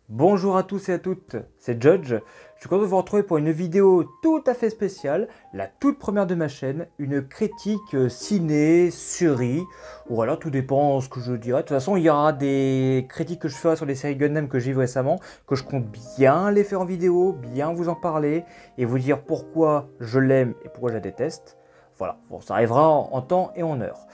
Bonjour à tous et à toutes, c'est Judge. Je suis content de vous retrouver pour une vidéo tout à fait spéciale, la toute première de ma chaîne, une critique ciné, série, ou alors tout dépend ce que je dirais. De toute façon, il y aura des critiques que je ferai sur les séries Gundam que j'ai vues récemment, que je compte bien les faire en vidéo, bien vous en parler, et vous dire pourquoi je l'aime et pourquoi je la déteste. Voilà, bon, ça arrivera en temps et en heure.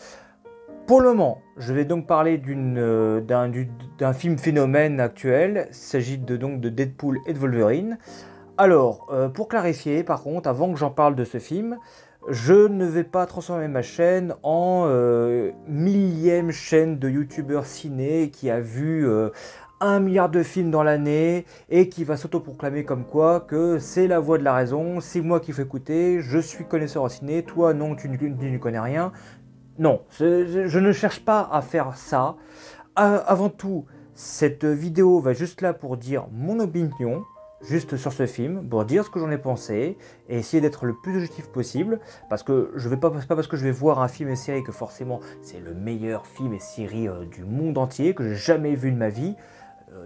Pour le moment, je vais donc parler d'un film phénomène actuel. Il s'agit donc de Deadpool et de Wolverine. Alors, pour clarifier, par contre, avant que j'en parle de ce film, je ne vais pas transformer ma chaîne en millième chaîne de youtubeurs ciné qui a vu 1 milliard de films dans l'année et qui va s'autoproclamer comme quoi que c'est la voix de la raison, c'est moi qui fais écouter, je suis connaisseur en ciné, toi non, tu ne connais rien. Non, je ne cherche pas à faire ça. Avant tout, cette vidéo va juste là pour dire mon opinion, juste sur ce film, pour dire ce que j'en ai pensé, et essayer d'être le plus objectif possible, parce que je vais pas, c'est pas parce que je vais voir un film et série que forcément c'est le meilleur film et série du monde entier, que j'ai jamais vu de ma vie.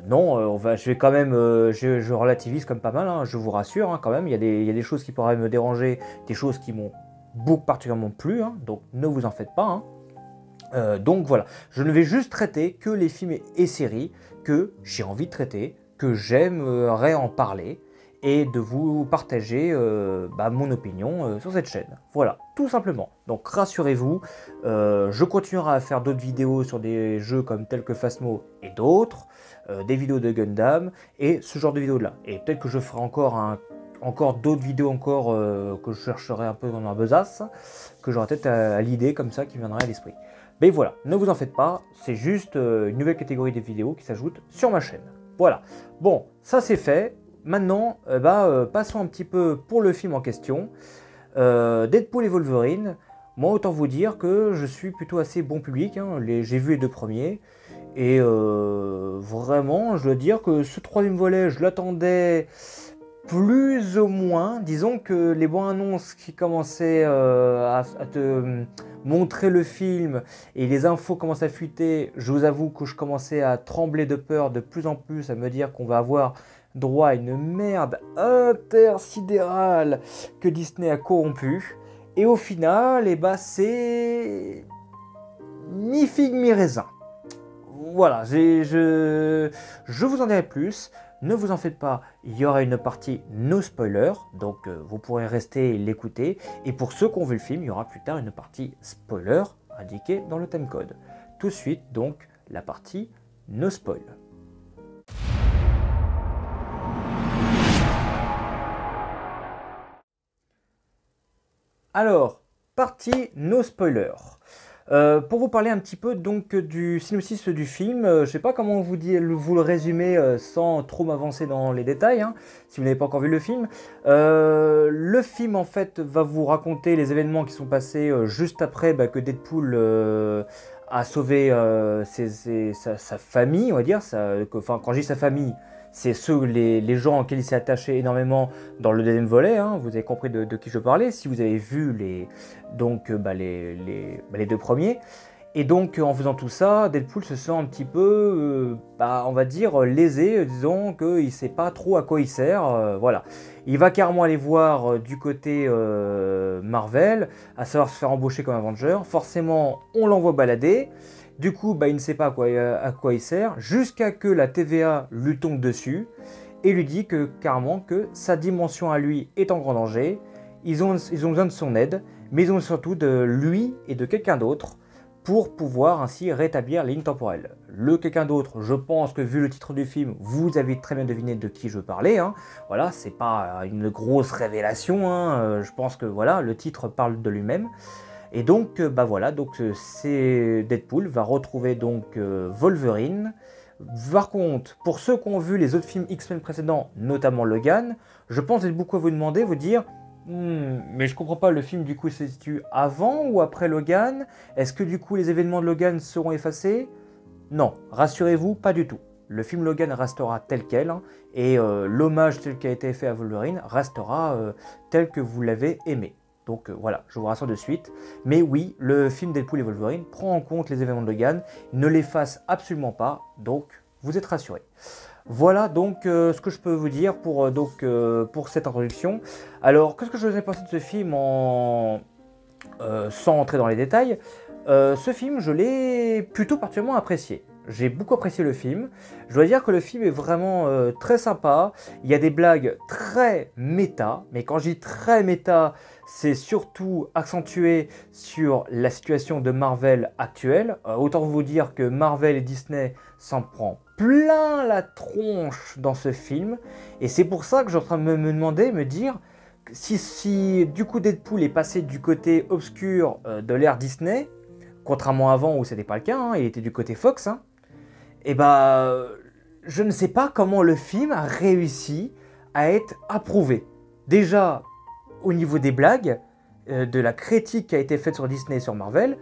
Non, je vais quand même, je relativise comme pas mal, hein, je vous rassure, hein, quand même, il y a des choses qui pourraient me déranger, des choses qui m'ont beaucoup particulièrement plu, hein, donc ne vous en faites pas. Hein. Donc voilà, je ne vais juste traiter que les films et séries que j'ai envie de traiter, que j'aimerais en parler, et de vous partager mon opinion sur cette chaîne. Voilà, tout simplement. Donc rassurez-vous, je continuerai à faire d'autres vidéos sur des jeux comme tels que Phasmo et d'autres, des vidéos de Gundam, et ce genre de vidéos là. Et peut-être que je ferai encore d'autres vidéos que je chercherai un peu dans ma besace, que j'aurai peut-être à l'idée comme ça qui viendrait à l'esprit. Mais voilà, ne vous en faites pas, c'est juste une nouvelle catégorie de vidéos qui s'ajoute sur ma chaîne. Voilà, bon, ça c'est fait. Maintenant, passons un petit peu pour le film en question. Deadpool et Wolverine, moi autant vous dire que je suis plutôt assez bon public, hein. J'ai vu les deux premiers, et vraiment, je dois dire que ce troisième volet, je l'attendais plus ou moins. Disons que les bandes annonces qui commençaient à te montrer le film et les infos commencent à fuiter, je vous avoue que je commençais à trembler de peur de plus en plus, à me dire qu'on va avoir droit à une merde intersidérale que Disney a corrompue. Et au final, c'est mi figue mi raisin. Voilà, je vous en dirai plus. Ne vous en faites pas, il y aura une partie no spoiler, donc vous pourrez rester et l'écouter. Et pour ceux qui ont vu le film, il y aura plus tard une partie spoiler indiquée dans le timecode. Tout de suite, donc, la partie no spoil. Alors, partie no spoiler. Pour vous parler un petit peu donc du synopsis du film, je ne sais pas comment vous le résumer sans trop m'avancer dans les détails, hein, si vous n'avez pas encore vu le film. Le film en fait va vous raconter les événements qui sont passés juste après que Deadpool a sauvé sa famille, on va dire. Quand je dis sa famille, c'est les gens auxquels il s'est attaché énormément dans le deuxième volet, hein, vous avez compris de qui je parlais, si vous avez vu les deux premiers. Et donc en faisant tout ça, Deadpool se sent un petit peu, on va dire, lésé, disons qu'il ne sait pas trop à quoi il sert. Voilà. Il va carrément aller voir du côté Marvel, à savoir se faire embaucher comme Avenger. Forcément, on l'envoie balader. Du coup, il ne sait pas à quoi il sert, jusqu'à que la TVA lui tombe dessus et lui dit carrément que sa dimension à lui est en grand danger. Ils ont besoin de son aide, mais ils ont surtout de lui et de quelqu'un d'autre pour pouvoir ainsi rétablir les lignes temporelles. Le quelqu'un d'autre, je pense que vu le titre du film, vous avez très bien deviné de qui je parlais. Hein. Voilà, c'est pas une grosse révélation. Hein. Je pense que voilà, le titre parle de lui-même. Et donc, c'est Deadpool va retrouver donc Wolverine. Par contre, pour ceux qui ont vu les autres films X-Men précédents, notamment Logan, je pense être beaucoup à vous demander, vous dire, mais je comprends pas, le film du coup se situe avant ou après Logan? Est-ce que du coup les événements de Logan seront effacés? Non, rassurez-vous, pas du tout. Le film Logan restera tel quel, hein, et l'hommage tel qui a été fait à Wolverine restera tel que vous l'avez aimé. Donc voilà, je vous rassure de suite. Mais oui, le film Deadpool et Wolverine prend en compte les événements de Logan, ne l'efface absolument pas, donc vous êtes rassurés. Voilà donc ce que je peux vous dire pour cette introduction. Alors, qu'est-ce que je vous ai pensé de ce film sans entrer dans les détails? Ce film, je l'ai plutôt particulièrement apprécié. J'ai beaucoup apprécié le film. Je dois dire que le film est vraiment très sympa. Il y a des blagues très méta, mais quand je dis très méta, c'est surtout accentué sur la situation de Marvel actuelle. Autant vous dire que Marvel et Disney s'en prend plein la tronche dans ce film. Et c'est pour ça que je suis en train de me demander, me dire, si du coup Deadpool est passé du côté obscur de l'ère Disney, contrairement à avant où c'était pas le cas, hein, il était du côté Fox, hein, et bah je ne sais pas comment le film a réussi à être approuvé. Déjà au niveau des blagues, de la critique qui a été faite sur Disney et sur Marvel,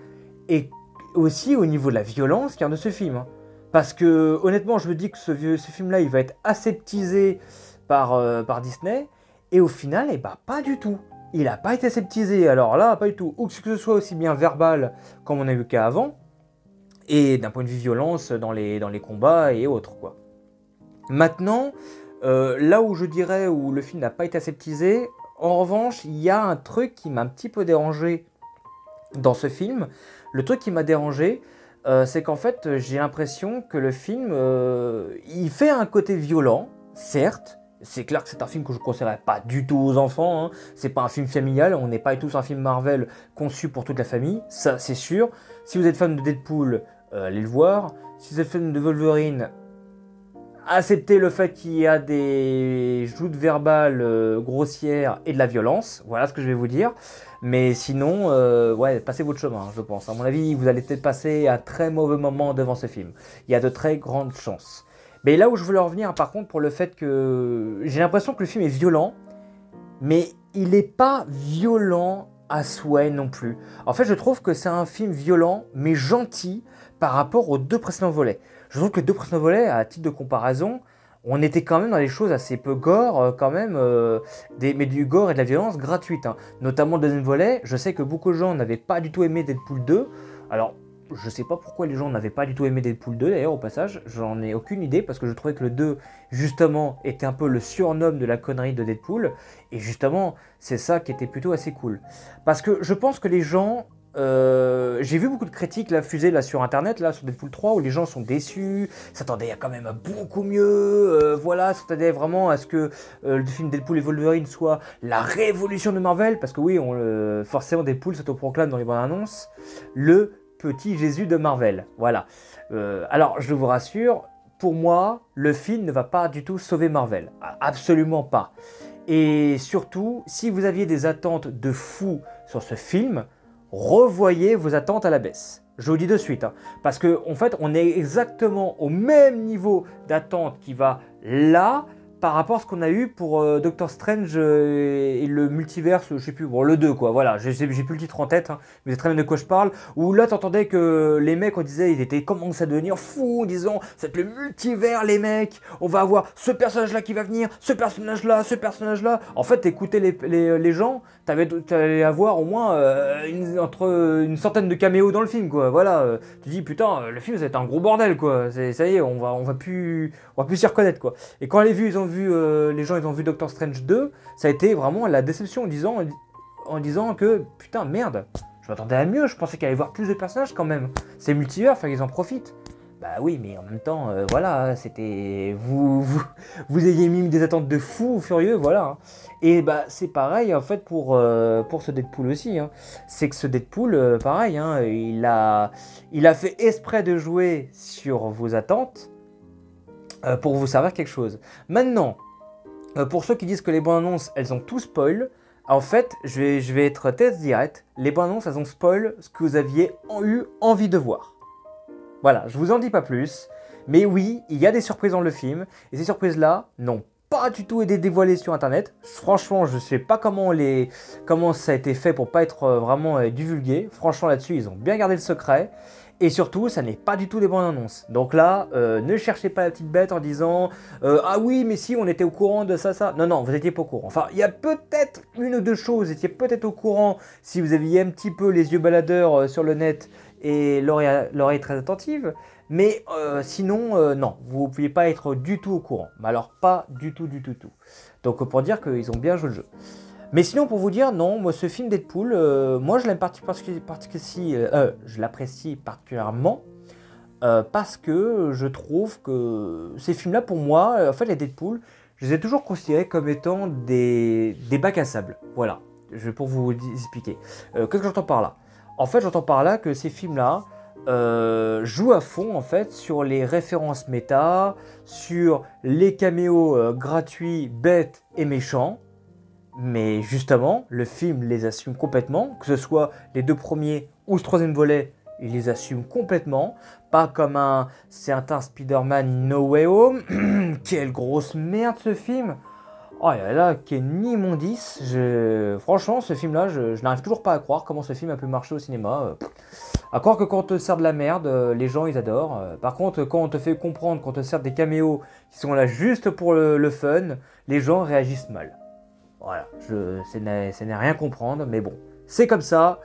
et aussi au niveau de la violence qu'il y a de ce film. Hein. Parce que honnêtement je me dis que ce film-là il va être aseptisé par Disney, et au final, eh bah, pas du tout. Il n'a pas été aseptisé, alors là, pas du tout. Ou que ce soit aussi bien verbal, comme on a vu qu'avant, et d'un point de vue violence dans les combats et autres, quoi. Maintenant, là où je dirais où le film n'a pas été aseptisé, en revanche, il y a un truc qui m'a un petit peu dérangé dans ce film. Le truc qui m'a dérangé, c'est qu'en fait, j'ai l'impression que le film, il fait un côté violent, certes. C'est clair que c'est un film que je ne conseillerais pas du tout aux enfants, hein. C'est pas un film familial, on n'est pas du tout sur un film Marvel conçu pour toute la famille, ça c'est sûr. Si vous êtes fan de Deadpool, allez le voir. Si vous êtes fan de Wolverine, acceptez le fait qu'il y a des joutes verbales grossières et de la violence, voilà ce que je vais vous dire. Mais sinon, ouais, passez votre chemin, je pense. À mon avis, vous allez peut-être passer un très mauvais moment devant ce film. Il y a de très grandes chances. Mais là où je voulais en revenir, par contre, pour le fait que j'ai l'impression que le film est violent, mais il n'est pas violent à souhait non plus. En fait, je trouve que c'est un film violent, mais gentil par rapport aux deux précédents volets. Je trouve que les deux précédents volets, à titre de comparaison, on était quand même dans des choses assez peu gore, quand même, mais du gore et de la violence gratuite. Hein. Notamment le deuxième volet, je sais que beaucoup de gens n'avaient pas du tout aimé Deadpool 2. Alors, je sais pas pourquoi les gens n'avaient pas du tout aimé Deadpool 2 d'ailleurs au passage, j'en ai aucune idée parce que je trouvais que le 2 justement était un peu le surnom de la connerie de Deadpool et justement c'est ça qui était plutôt assez cool. Parce que je pense que les gens, j'ai vu beaucoup de critiques là, fusées là, sur internet là, sur Deadpool 3 où les gens sont déçus, s'attendaient à quand même à beaucoup mieux, voilà, s'attendaient vraiment à ce que le film Deadpool et Wolverine soit la révolution de Marvel parce que oui, forcément Deadpool s'autoproclame dans les bandes annonces le petit Jésus de Marvel, voilà. Alors, je vous rassure, pour moi, le film ne va pas du tout sauver Marvel. Absolument pas. Et surtout, si vous aviez des attentes de fou sur ce film, revoyez vos attentes à la baisse. Je vous dis de suite, hein, parce qu'en fait, on est exactement au même niveau d'attente qui va là, par rapport à ce qu'on a eu pour Doctor Strange et le multiverse, je sais plus, bon le 2 quoi, voilà, j'ai plus le titre en tête, hein, mais c'est très bien de quoi je parle, où là t'entendais que les mecs on disait, ils étaient commencé à devenir fous en disant, c'est le multivers les mecs, on va avoir ce personnage là qui va venir, ce personnage là, en fait t'écoutais les gens, t'allais avoir au moins entre une centaine de caméos dans le film quoi, voilà, tu dis putain, le film ça va être un gros bordel quoi, ça y est, on va plus s'y reconnaître quoi, et quand les gens ils ont vu Doctor Strange 2, ça a été vraiment la déception en disant que putain merde, je m'attendais à mieux, je pensais qu'il allait y avoir plus de personnages quand même. C'est multivers, faut qu'ils en profitent. Bah oui, mais en même temps, voilà, c'était vous ayez mis des attentes de fou furieux, voilà. Hein. Et bah c'est pareil en fait pour ce Deadpool aussi. Hein. C'est que ce Deadpool, pareil, hein, il a fait exprès de jouer sur vos attentes. Pour vous servir quelque chose. Maintenant, pour ceux qui disent que les bandes annonces, elles ont tout spoil, en fait, je vais être test direct, les bandes annonces, elles ont spoil ce que vous aviez eu envie de voir. Voilà, je vous en dis pas plus, mais oui, il y a des surprises dans le film, et ces surprises-là n'ont pas du tout été dévoilées sur internet. Franchement, je sais pas comment ça a été fait pour pas être vraiment divulgué. Franchement, là-dessus, ils ont bien gardé le secret. Et surtout, ça n'est pas du tout des bandes annonces. Donc là, ne cherchez pas la petite bête en disant ah oui, mais si, on était au courant de ça. Non, non, vous n'étiez pas au courant. Enfin, il y a peut-être une ou deux choses. Vous étiez peut-être au courant si vous aviez un petit peu les yeux baladeurs sur le net et l'oreille très attentive. Mais sinon, non, vous ne pouviez pas être du tout au courant. Mais alors pas du tout. Donc pour dire qu'ils ont bien joué le jeu. Mais sinon pour vous dire, non, moi ce film Deadpool, moi je l'aime je l'apprécie particulièrement. Parce que je trouve que ces films-là, pour moi, en fait, les Deadpool, je les ai toujours considérés comme étant des bacs à sable. Voilà, pour vous expliquer. Qu'est-ce que j'entends par là? En fait, j'entends par là que ces films-là jouent à fond, en fait, sur les références méta, sur les caméos gratuits, bêtes et méchants. Mais justement, le film les assume complètement, que ce soit les deux premiers ou ce troisième volet, il les assume complètement. Pas comme un certain Spider-Man No Way Home. Quelle grosse merde ce film. Oh là là, quel immondice. Franchement, ce film-là, je n'arrive toujours pas à croire comment ce film a pu marcher au cinéma. À croire que quand on te sert de la merde, les gens ils adorent. Par contre, quand on te fait comprendre, quand on te sert des caméos qui sont là juste pour le fun, les gens réagissent mal. Voilà, c'est n'est rien comprendre, mais bon, c'est comme ça.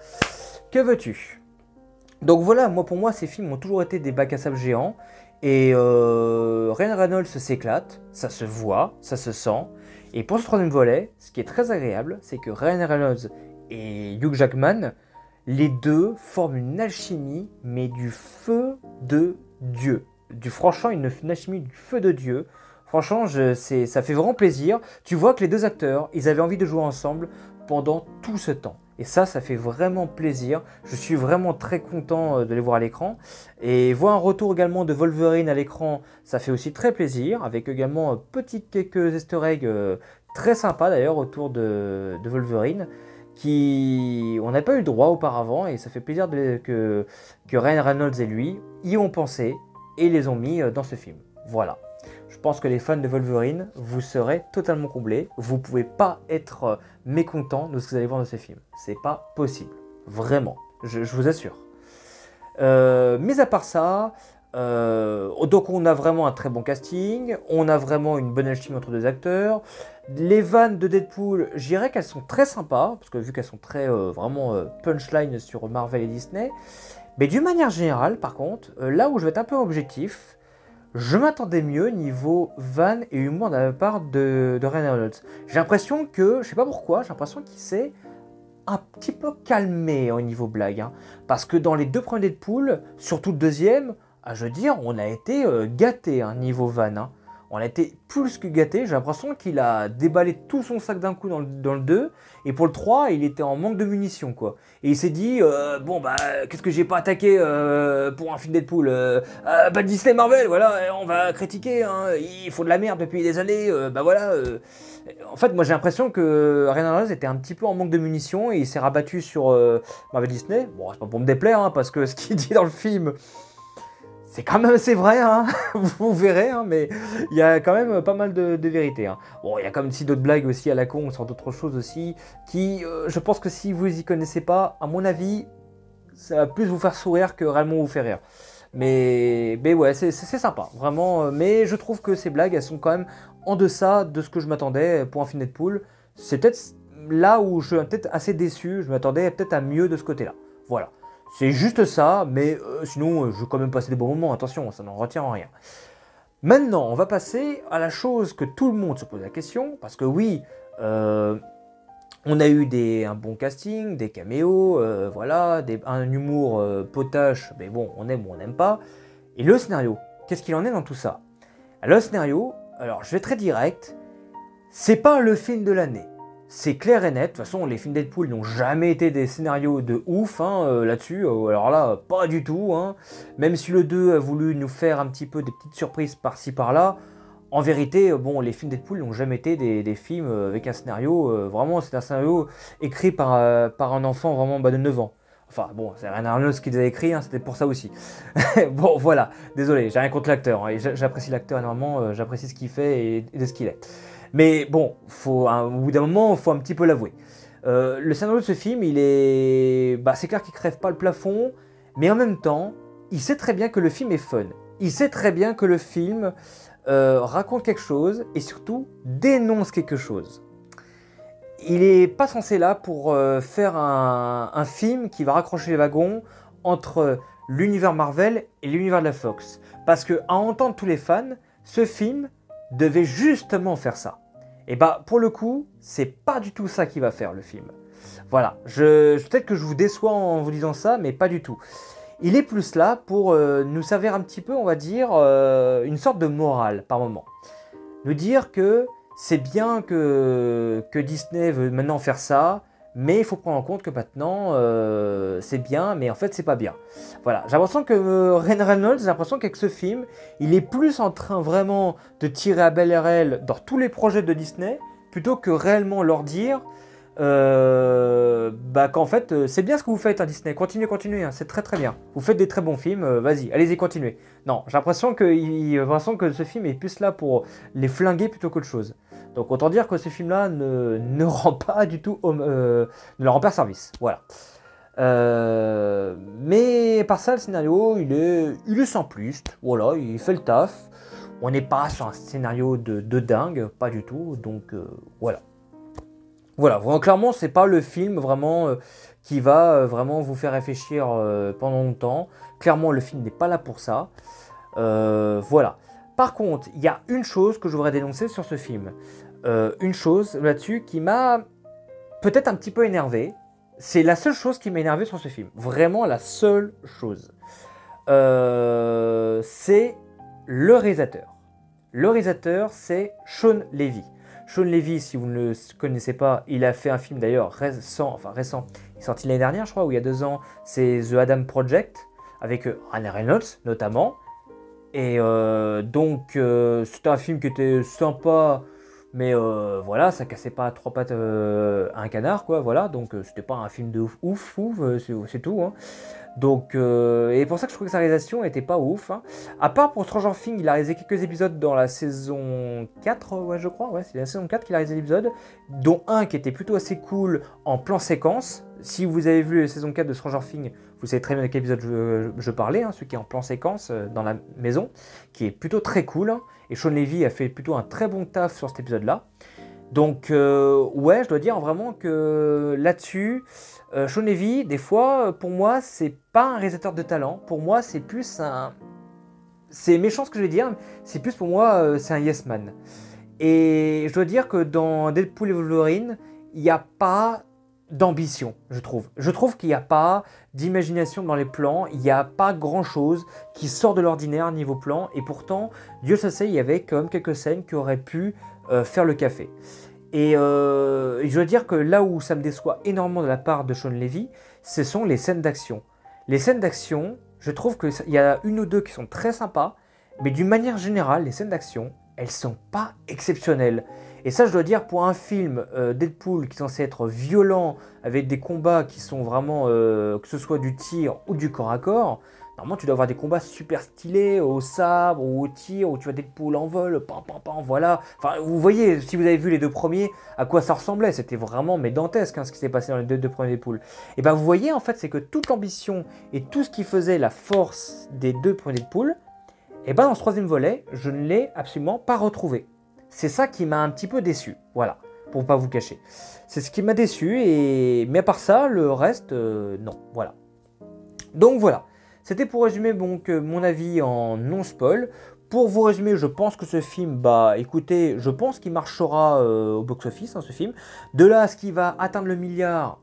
Que veux-tu? Donc voilà, pour moi, ces films ont toujours été des bacs à sable géants. Et Ryan Reynolds s'éclate, ça se voit, ça se sent. Et pour ce troisième volet, ce qui est très agréable, c'est que Ryan Reynolds et Hugh Jackman, les deux forment une alchimie, mais du feu de Dieu. Franchement, une alchimie du feu de Dieu. Franchement, ça fait vraiment plaisir. Tu vois que les deux acteurs, ils avaient envie de jouer ensemble pendant tout ce temps. Et ça fait vraiment plaisir. Je suis vraiment très content de les voir à l'écran. Et voir un retour également de Wolverine à l'écran, ça fait aussi très plaisir. Avec également quelques easter eggs très sympas d'ailleurs autour de Wolverine. On n'a pas eu le droit auparavant. Et ça fait plaisir que Ryan Reynolds et lui y ont pensé et les ont mis dans ce film. Voilà. Je pense que les fans de Wolverine, vous serez totalement comblés. Vous ne pouvez pas être mécontents de ce que vous allez voir dans ce film. C'est pas possible. Vraiment. Je vous assure. Mais à part ça, donc on a vraiment un très bon casting. On a vraiment une bonne alchimie entre deux acteurs. Les vannes de Deadpool, je dirais qu'elles sont très sympas. Parce que vu qu'elles sont très vraiment punchline sur Marvel et Disney. Mais d'une manière générale, par contre, là où je vais être un peu objectif, je m'attendais mieux niveau van et humour de la part de Ryan Reynolds. J'ai l'impression que, je sais pas pourquoi, j'ai l'impression qu'il s'est un petit peu calmé au niveau blague. Hein. Parce que dans les deux premiers Deadpool, surtout le deuxième, je veux dire, on a été gâté niveau van. Hein. On a été plus que gâté. J'ai l'impression qu'il a déballé tout son sac d'un coup dans le 2. Et pour le 3, il était en manque de munitions, quoi. Et il s'est dit, bon, bah, qu'est-ce que j'ai pas attaqué pour un film Deadpool bah, Disney Marvel, voilà, on va critiquer. Hein, ils font de la merde depuis des années. Bah voilà. En fait, moi, j'ai l'impression que Ryan Reynolds était un petit peu en manque de munitions. Et il s'est rabattu sur Marvel Disney. Bon, c'est pas pour me déplaire, hein, parce que ce qu'il dit dans le film... C'est quand même assez vrai, hein. Vous verrez, hein, mais il y a quand même pas mal de vérité. Hein. Bon, il y a quand même aussi d'autres blagues aussi à la con, sur d'autres choses aussi, qui, je pense que si vous y connaissez pas, à mon avis, ça va plus vous faire sourire que réellement vous faire rire. Mais ouais, c'est sympa, vraiment. Mais je trouve que ces blagues, elles sont quand même en deçà de ce que je m'attendais pour un film Deadpool. C'est peut-être là où je suis peut-être assez déçu, je m'attendais peut-être à mieux de ce côté-là. Voilà. C'est juste ça, mais sinon, je vais quand même passer des bons moments, attention, ça n'en retient en rien. Maintenant, on va passer à la chose que tout le monde se pose la question, parce que oui, on a eu un bon casting, des caméos, voilà, un humour potache, mais bon, on aime ou on n'aime pas. Et le scénario, qu'est-ce qu'il en est dans tout ça? Le scénario, alors je vais être très direct, c'est pas le film de l'année. C'est clair et net, de toute façon les films Deadpool n'ont jamais été des scénarios de ouf hein, là-dessus, alors là pas du tout, hein. Même si le 2 a voulu nous faire un petit peu des petites surprises par-ci par-là, en vérité bon les films Deadpool n'ont jamais été des films avec un scénario, vraiment c'est un scénario écrit par un enfant vraiment de 9 ans. Enfin bon, c'est Ryan Reynolds qui les a écrits, hein, c'était pour ça aussi. Bon voilà, désolé, j'ai rien contre l'acteur, hein, j'apprécie l'acteur énormément, j'apprécie ce qu'il fait et de ce qu'il est. Mais bon, au bout d'un moment, il faut un petit peu l'avouer. Le scénario de ce film, c'est clair qu'il crève pas le plafond, mais en même temps, il sait très bien que le film est fun. Il sait très bien que le film raconte quelque chose et surtout dénonce quelque chose. Il n'est pas censé là pour faire un film qui va raccrocher les wagons entre l'univers Marvel et l'univers de la Fox. Parce que, à entendre tous les fans, ce film devait justement faire ça. Et bah, pour le coup, c'est pas du tout ça qu'il va faire, le film. Voilà, peut-être que je vous déçois en vous disant ça, mais pas du tout. Il est plus là pour nous servir un petit peu, on va dire, une sorte de morale par moment. Nous dire que c'est bien que Disney veut maintenant faire ça, mais il faut prendre en compte que maintenant c'est bien, mais en fait c'est pas bien. Voilà, j'ai l'impression que Ryan Reynolds, j'ai l'impression qu'avec ce film, il est plus en train vraiment de tirer à balles réelles dans tous les projets de Disney, plutôt que réellement leur dire qu'en fait c'est bien ce que vous faites à Disney, continuez, hein, c'est très très bien, vous faites des très bons films, vas-y, allez-y, continuez. Non, j'ai l'impression que ce film est plus là pour les flinguer plutôt qu'autre chose. Donc autant dire que ce film-là ne rend pas du tout, ne leur rend pas service, voilà. Mais par ça, le scénario, il est simpliste, voilà, il fait le taf. On n'est pas sur un scénario de dingue, pas du tout, donc voilà. Voilà, vraiment, clairement, c'est pas le film vraiment qui va vraiment vous faire réfléchir pendant longtemps. Clairement, le film n'est pas là pour ça. Voilà. Par contre, il y a une chose que je voudrais dénoncer sur ce film. Une chose là-dessus qui m'a peut-être un petit peu énervé. C'est la seule chose qui m'a énervé sur ce film. Vraiment la seule chose. C'est le réalisateur. Le réalisateur, c'est Shawn Levy. Shawn Levy, si vous ne le connaissez pas, il a fait un film d'ailleurs récent, il est sorti l'année dernière je crois, ou il y a 2 ans, c'est The Adam Project, avec Ryan Reynolds notamment. Et donc c'était un film qui était sympa, mais voilà, ça cassait pas à 3 pattes un canard, quoi, voilà, donc c'était pas un film de ouf, c'est tout, hein. Donc, et pour ça que je trouvais que sa réalisation était pas ouf, hein. À part pour Stranger Things, il a réalisé quelques épisodes dans la saison 4, ouais, je crois, ouais, c'est la saison 4 qu'il a réalisé l'épisode, dont un qui était plutôt assez cool en plan séquence. Si vous avez vu la saison 4 de Stranger Things, vous savez très bien de quel épisode je parlais, hein, celui qui est en plan séquence dans la maison, qui est plutôt très cool, hein, et Shawn Levy a fait plutôt un très bon taf sur cet épisode-là. Donc, ouais, je dois dire vraiment que là-dessus, Shawn Levy, des fois, pour moi, c'est pas un réalisateur de talent. Pour moi, c'est plus un... C'est méchant ce que je vais dire, c'est plus pour moi, c'est un yes man. Et je dois dire que dans Deadpool et Wolverine, il n'y a pas d'ambition, je trouve. Je trouve qu'il n'y a pas d'imagination dans les plans, il n'y a pas grand-chose qui sort de l'ordinaire niveau plan, et pourtant, Dieu le sait, il y avait quand même quelques scènes qui auraient pu faire le café. Et je dois dire que là où ça me déçoit énormément de la part de Shawn Levy, ce sont les scènes d'action. Les scènes d'action, je trouve qu'il y a une ou deux qui sont très sympas, mais d'une manière générale, les scènes d'action, elles sont pas exceptionnelles. Et ça, je dois dire, pour un film Deadpool qui est censé être violent, avec des combats qui sont vraiment, que ce soit du tir ou du corps à corps, normalement tu dois avoir des combats super stylés, au sabre ou au tir, où tu vois Deadpool en vol, pam pam pam, voilà. Enfin, vous voyez, si vous avez vu les 2 premiers, à quoi ça ressemblait, c'était vraiment dantesque, hein, ce qui s'est passé dans les deux premiers Deadpool. Et ben vous voyez, en fait, c'est que toute l'ambition et tout ce qui faisait la force des 2 premiers Deadpool, et ben dans ce 3e volet, je ne l'ai absolument pas retrouvé. C'est ça qui m'a un petit peu déçu, voilà, pour pas vous cacher. C'est ce qui m'a déçu, mais à part ça, le reste, non, voilà. Donc voilà, c'était pour résumer donc, mon avis en non-spoil. Pour vous résumer, je pense que ce film, écoutez, je pense qu'il marchera au box-office, hein, ce film. De là à ce qu'il va atteindre le milliard,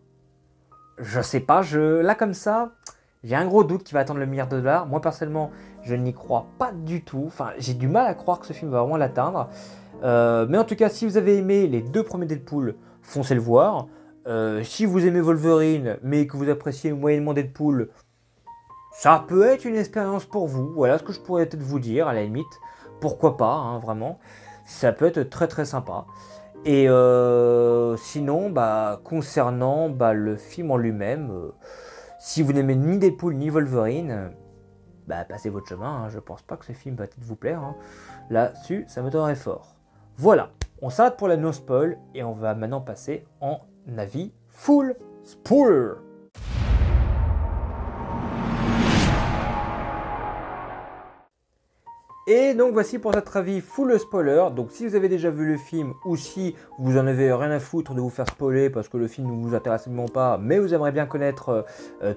je sais pas, là comme ça, j'ai un gros doute qu'il va atteindre le milliard de dollars. Moi personnellement, je n'y crois pas du tout. Enfin, j'ai du mal à croire que ce film va vraiment l'atteindre. Mais en tout cas, si vous avez aimé les 2 premiers Deadpool, foncez le voir. Si vous aimez Wolverine, mais que vous appréciez moyennement Deadpool, ça peut être une expérience pour vous. Voilà ce que je pourrais peut-être vous dire, à la limite. Pourquoi pas, hein, vraiment. Ça peut être très très sympa. Et sinon, concernant le film en lui-même, si vous n'aimez ni Deadpool ni Wolverine, passez votre chemin, hein. Je pense pas que ce film va peut-être vous plaire, hein. Là-dessus, ça me donnerait fort. Voilà, on s'arrête pour la no spoil et on va maintenant passer en avis full spoiler. Et donc voici pour notre avis full spoiler. Donc si vous avez déjà vu le film ou si vous en avez rien à foutre de vous faire spoiler parce que le film ne vous intéresse absolument pas, mais vous aimeriez bien connaître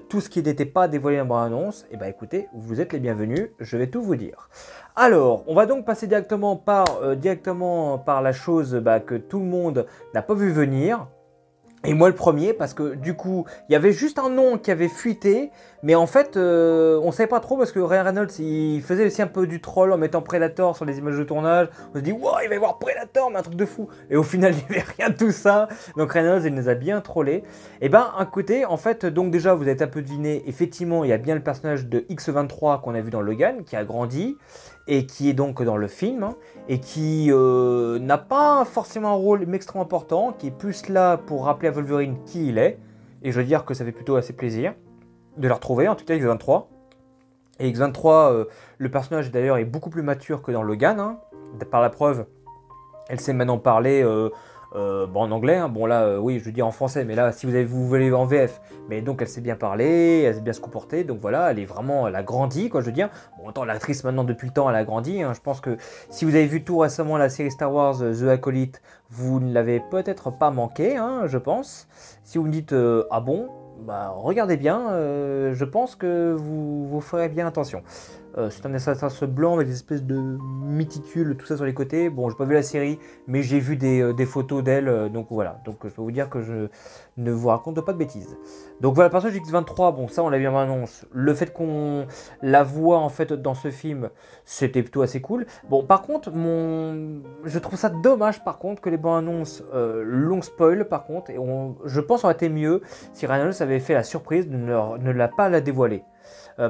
tout ce qui n'était pas dévoilé dans la bande-annonce, et bah écoutez, vous êtes les bienvenus, je vais tout vous dire. Alors, on va donc passer directement par la chose que tout le monde n'a pas vu venir. Et moi le premier, parce que du coup, il y avait juste un nom qui avait fuité, mais en fait, on savait pas trop parce que Ryan Reynolds, il faisait aussi un peu du troll en mettant Predator sur les images de tournage. On se dit, wow, il va y avoir Predator, mais un truc de fou. Et au final, il n'y avait rien de tout ça. Donc Reynolds, il nous a bien trollé. Et ben, un côté, en fait, donc déjà, vous avez un peu deviné, effectivement, il y a bien le personnage de X-23 qu'on a vu dans Logan, qui a grandi et qui est donc dans le film, hein, et qui n'a pas forcément un rôle extrêmement important, qui est plus là pour rappeler à Wolverine qui il est, et je veux dire que ça fait plutôt assez plaisir de le retrouver, en tout cas X-23. Et X-23, le personnage d'ailleurs est beaucoup plus mature que dans Logan, hein, par la preuve, elle sait maintenant parler en anglais, hein. Bon là, oui, je veux dire en français, mais là, si vous voulez en VF, mais donc elle sait bien parler, elle sait bien se comporter, donc voilà, elle a grandi, quoi, je veux dire. Bon, autant l'actrice maintenant, depuis le temps, elle a grandi, hein. Je pense que si vous avez vu tout récemment la série Star Wars The Acolyte, vous ne l'avez peut-être pas manqué, hein, je pense. Si vous me dites, ah bon, bah regardez bien, je pense que vous ferez bien attention. C'est un assassin blanc avec des espèces de myticules, tout ça sur les côtés. Bon, j'ai pas vu la série, mais j'ai vu des photos d'elle, donc voilà. Donc je peux vous dire que je ne vous raconte pas de bêtises. Donc voilà, le personnage X-23, bon ça on l'a bien annonce. Le fait qu'on la voit en fait dans ce film, c'était plutôt assez cool. Bon, par contre, je trouve ça dommage par contre que les bandes annonces long spoil par contre. Et je pense que ça aurait été mieux si Reynolds avait fait la surprise de ne pas la dévoiler.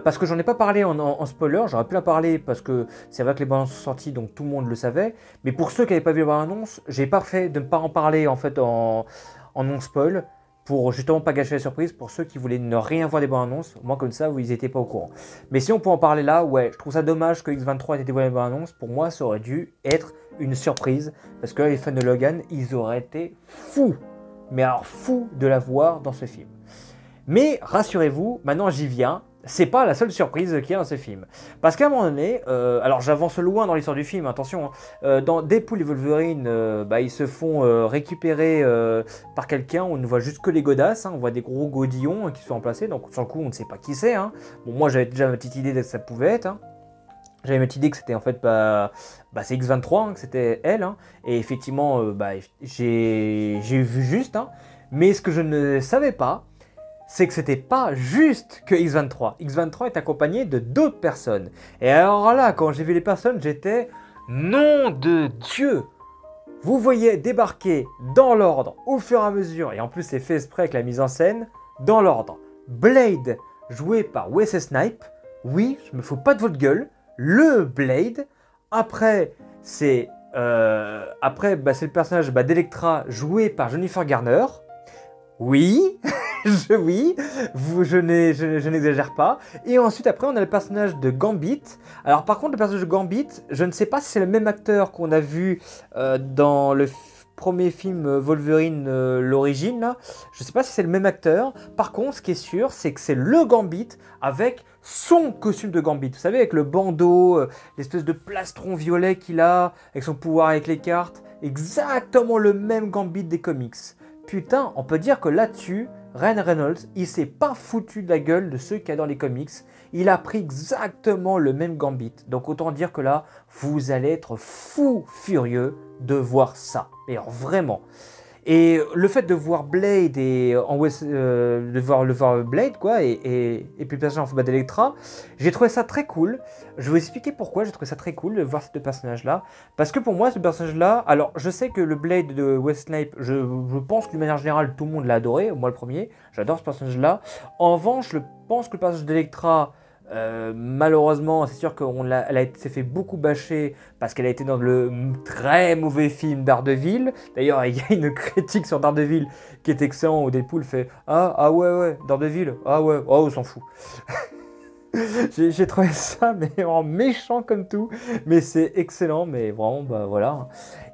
Parce que j'en ai pas parlé en spoiler, j'aurais pu la parler parce que c'est vrai que les bandes annonces sont sorties donc tout le monde le savait. Mais pour ceux qui n'avaient pas vu les bandes annonces, j'ai pas fait de ne pas en parler en fait en non spoil pour justement pas gâcher la surprise pour ceux qui voulaient ne rien voir des bandes annonces. Moi comme ça, ils n'étaient pas au courant. Mais si on peut en parler là, ouais, je trouve ça dommage que X-23 ait été dévoilé les bandes annonces. Pour moi, ça aurait dû être une surprise parce que là, les fans de Logan, ils auraient été fous, mais alors fous de la voir dans ce film. Mais rassurez-vous, maintenant j'y viens. C'est pas la seule surprise qu'il y a dans ce film. Parce qu'à un moment donné, alors j'avance loin dans l'histoire du film, attention, dans Deadpool et Wolverine, ils se font récupérer par quelqu'un, on ne voit juste que les godasses, hein, on voit des gros godillons qui sont remplacés, donc sur le coup on ne sait pas qui c'est. Hein. Bon, moi j'avais déjà ma petite idée de ce que ça pouvait être. Hein. J'avais ma petite idée que c'était en fait c'est X-23, hein, que c'était elle, hein, et effectivement j'ai vu juste, hein, mais ce que je ne savais pas, c'est que c'était pas juste que X-23. X-23 est accompagné de d'autres personnes. Et alors là, quand j'ai vu les personnes, j'étais... Nom de Dieu! Vous voyez débarquer dans l'ordre, au fur et à mesure, et en plus c'est fait exprès avec la mise en scène, dans l'ordre. Blade, joué par Wesley Snipes. Oui, je me fous pas de votre gueule. Le Blade. Après, c'est le personnage d'Electra, joué par Jennifer Garner. Oui, je n'exagère pas. Et ensuite, après, on a le personnage de Gambit. Alors, par contre, le personnage de Gambit, je ne sais pas si c'est le même acteur qu'on a vu dans le premier film Wolverine, l'origine, là. Je ne sais pas si c'est le même acteur. Par contre, ce qui est sûr, c'est que c'est le Gambit avec son costume de Gambit. Vous savez, avec le bandeau, l'espèce de plastron violet qu'il a, avec son pouvoir avec les cartes. Exactement le même Gambit des comics. Putain, on peut dire que là-dessus, Ryan Reynolds, il s'est pas foutu de la gueule de ceux qui adorent les comics. Il a pris exactement le même Gambit. Donc autant dire que là, vous allez être fou furieux de voir ça. Mais alors vraiment. Et le fait de voir Blade et de voir Blade quoi et puis le personnage en format d'Electra, j'ai trouvé ça très cool. Je vais vous expliquer pourquoi j'ai trouvé ça très cool de voir ces deux personnages là. Parce que pour moi ce personnage là, alors je sais que le Blade de Wesley Snipes, je pense que d'une manière générale tout le monde l'a adoré, moi le premier, j'adore ce personnage là. En revanche, je pense que le personnage d'Electra, malheureusement, c'est sûr qu'elle s'est fait beaucoup bâcher parce qu'elle a été dans le très mauvais film Daredevil. D'ailleurs, il y a une critique sur Daredevil qui est excellent où Deadpool fait ah ouais, Daredevil, ah ouais, oh, on s'en fout. J'ai trouvé ça mais en méchant comme tout, mais c'est excellent, mais vraiment, voilà.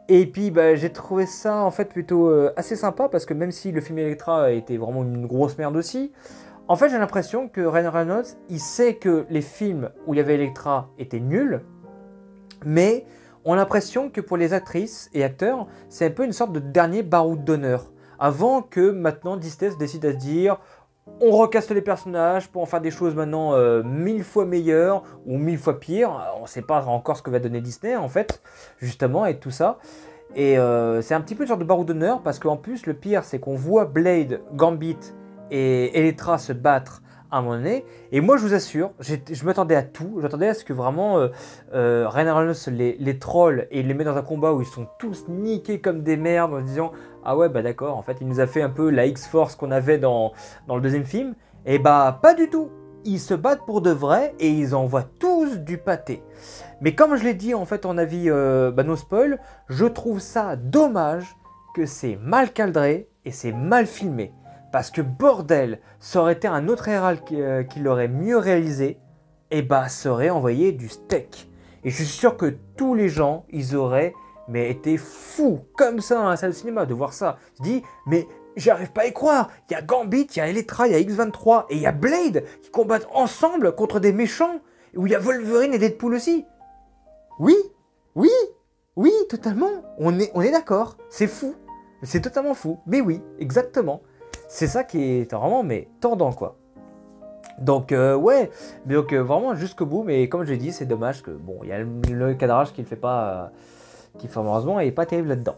Et puis j'ai trouvé ça en fait plutôt assez sympa parce que même si le film Elektra a été vraiment une grosse merde aussi, en fait, j'ai l'impression que Ryan Reynolds, il sait que les films où il y avait Elektra étaient nuls, Mais on a l'impression que pour les actrices et acteurs, c'est un peu une sorte de dernier baroud d'honneur. Avant que maintenant Disney se décide à se dire on recaste les personnages pour en faire des choses maintenant 1000 fois meilleures ou 1000 fois pires. On ne sait pas encore ce que va donner Disney en fait, justement, et tout ça. Et c'est un petit peu une sorte de baroud d'honneur parce qu'en plus le pire c'est qu'on voit Blade, Gambit et Elektra se battre à un moment donné. Et moi je vous assure, je m'attendais à tout. J'attendais à ce que vraiment Ryan Reynolds les troll et les met dans un combat où ils sont tous niqués comme des merdes en se disant ah ouais bah d'accord, en fait il nous a fait un peu la X-Force qu'on avait dans le deuxième film. Et bah pas du tout. Ils se battent pour de vrai et ils envoient tous du pâté. Mais comme je l'ai dit en fait en avis no spoil, je trouve ça dommage que c'est mal cadré et c'est mal filmé. Parce que bordel, ça aurait été un autre Hérald qui l'aurait mieux réalisé, et bah ça aurait envoyé du steak. Et je suis sûr que tous les gens, ils auraient mais été fous comme ça dans la salle de cinéma de voir ça. Je dis, mais j'arrive pas à y croire. Il y a Gambit, il y a Elektra, il y a X-23 et il y a Blade qui combattent ensemble contre des méchants. Où il y a Wolverine et Deadpool aussi. Oui, oui, oui, totalement. On est d'accord. C'est fou. C'est totalement fou. Mais oui, exactement. C'est ça qui est vraiment mais tordant quoi. Donc ouais, mais donc vraiment jusqu'au bout. Mais comme je l'ai dit, c'est dommage que bon, il y a le cadrage qui ne fait pas, qui malheureusement est pas terrible là-dedans.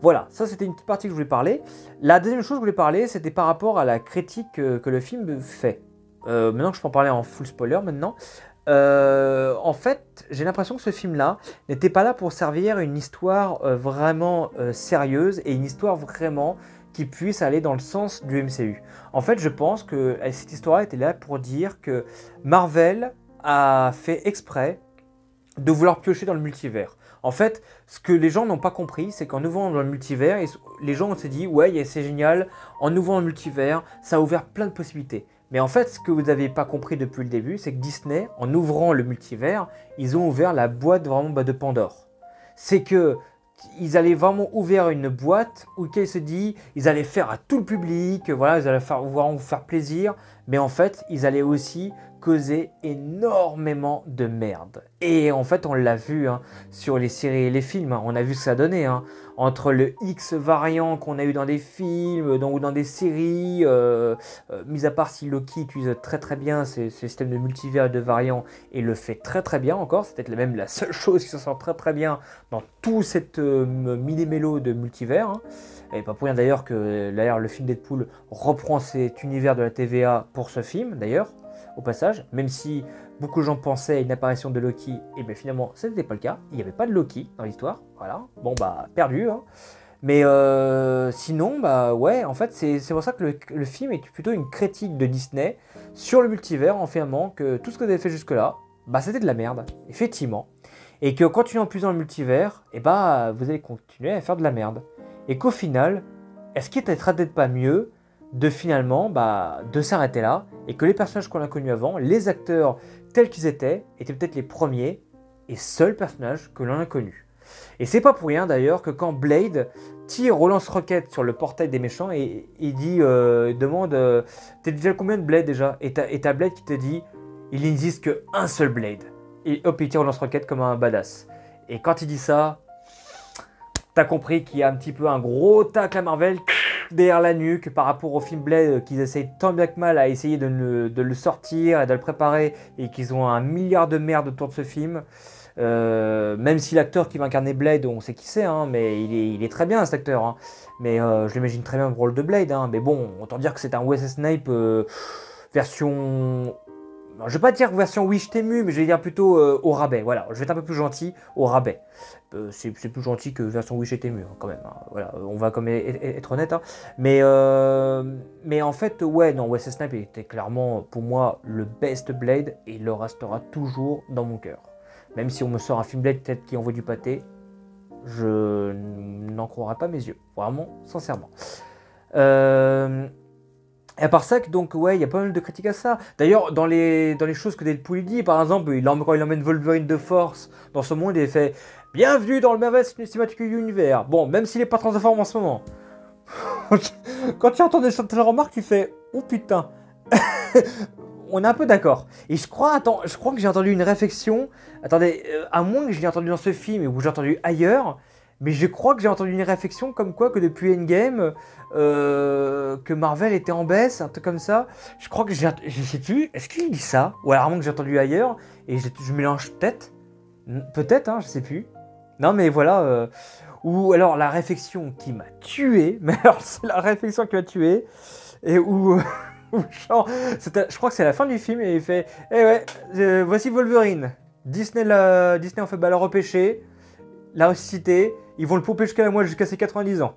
Voilà, ça c'était une petite partie que je voulais parler. La deuxième chose que je voulais parler, c'était par rapport à la critique que le film fait. Maintenant que je peux en parler en full spoiler maintenant. En fait, j'ai l'impression que ce film-là n'était pas là pour servir une histoire vraiment sérieuse et une histoire vraiment qui puisse aller dans le sens du MCU. En fait, je pense que cette histoire était là pour dire que Marvel a fait exprès de vouloir piocher dans le multivers. En fait, ce que les gens n'ont pas compris, c'est qu'en ouvrant dans le multivers, les gens se dit ouais, c'est génial, en ouvrant le multivers, ça a ouvert plein de possibilités. Mais en fait, ce que vous n'avez pas compris depuis le début, c'est que Disney, en ouvrant le multivers, ils ont ouvert la boîte vraiment de Pandore. C'est que ils allaient vraiment ouvrir une boîte où ils se dit, ils allaient faire à tout le public, voilà, ils allaient vous faire plaisir, mais en fait, ils allaient aussi causer énormément de merde. Et en fait, on l'a vu hein, sur les séries et les films, hein, on a vu ce que ça donnait. Hein, entre le X variant qu'on a eu dans des films ou dans des séries, mis à part si Loki utilise très très bien ces systèmes de multivers et de variants et le fait très très bien encore, c'est peut-être même la seule chose qui s'en sort très très bien dans tout cette millimélo de multivers. Hein. Et pas pour rien d'ailleurs que le film Deadpool reprend cet univers de la TVA pour ce film d'ailleurs. Au passage, même si beaucoup de gens pensaient à une apparition de Loki, et bien finalement, ce n'était pas le cas. Il n'y avait pas de Loki dans l'histoire. Voilà. Bon, bah, perdu. Hein. Mais sinon, bah ouais, en fait, c'est pour ça que le film est plutôt une critique de Disney sur le multivers, en affirmant que tout ce que vous avez fait jusque-là, bah, c'était de la merde, effectivement. Et que continuant plus dans le multivers, et bah, vous allez continuer à faire de la merde. Et qu'au final, est-ce qu'il n'était peut-être pas mieux de finalement de s'arrêter là et que les personnages qu'on a connus avant, les acteurs tels qu'ils étaient peut-être les premiers et seuls personnages que l'on a connus. Et c'est pas pour rien d'ailleurs que quand Blade tire au lance-roquette sur le portail des méchants et il dit, demande t'es déjà combien de Blade déjà et t'as Blade qui te dit il n'existe qu'un seul Blade. Et hop, il tire au lance-roquette comme un badass. Et quand il dit ça, t'as compris qu'il y a un petit peu un gros tacle à Marvel derrière la nuque par rapport au film Blade qu'ils essayent tant bien que mal à essayer de le sortir et de le préparer et qu'ils ont un milliard de merde autour de ce film. Même si l'acteur qui va incarner Blade, on sait qui c'est, hein, mais il est très bien cet acteur. Hein. Mais je l'imagine très bien le rôle de Blade. Hein, mais bon, autant dire que c'est un Wesley Snipes version... Alors, je vais pas dire version Wish Temu, mais je vais dire plutôt au rabais. Voilà, je vais être un peu plus gentil au rabais. C'est plus gentil que version Wish et Temu, hein, quand même. Hein. Voilà, on va quand même être honnête. Hein. Mais en fait, ouais, non, Wesley Snipes était clairement pour moi le best Blade et il le restera toujours dans mon cœur. Même si on me sort un film Blade peut-être qui envoie du pâté, je n'en croirai pas mes yeux. Vraiment, sincèrement. Et à part ça, donc ouais, il y a pas mal de critiques à ça. D'ailleurs, dans les choses que Deadpool dit, par exemple, quand il emmène Wolverine de force dans ce monde, il fait « Bienvenue dans le Marvel Cinematic Universe ». Bon, même s'il est pas transformé en ce moment. Quand tu entends cette remarque, tu fais « Oh putain ». on est un peu d'accord. Et je crois que j'ai entendu une réflexion. Attendez, à moins que je l'ai entendu dans ce film ou j'ai entendu ailleurs, mais je crois que j'ai entendu une réflexion comme quoi que depuis Endgame, que Marvel était en baisse, un truc comme ça. Je crois que je sais plus, est-ce qu'il dit ça? Ou alors à moins que j'ai entendu ailleurs, et je mélange peut-être. Peut-être, hein, je sais plus. Non mais voilà. Ou alors la réflexion qui m'a tué, mais alors c'est la réflexion qui m'a tué, et où. Genre, je crois que c'est la fin du film et il fait eh ouais, voici Wolverine. Disney en fait bah, le repêcher, l'a ressuscité, ils vont le pomper jusqu'à la moelle jusqu'à ses 90 ans.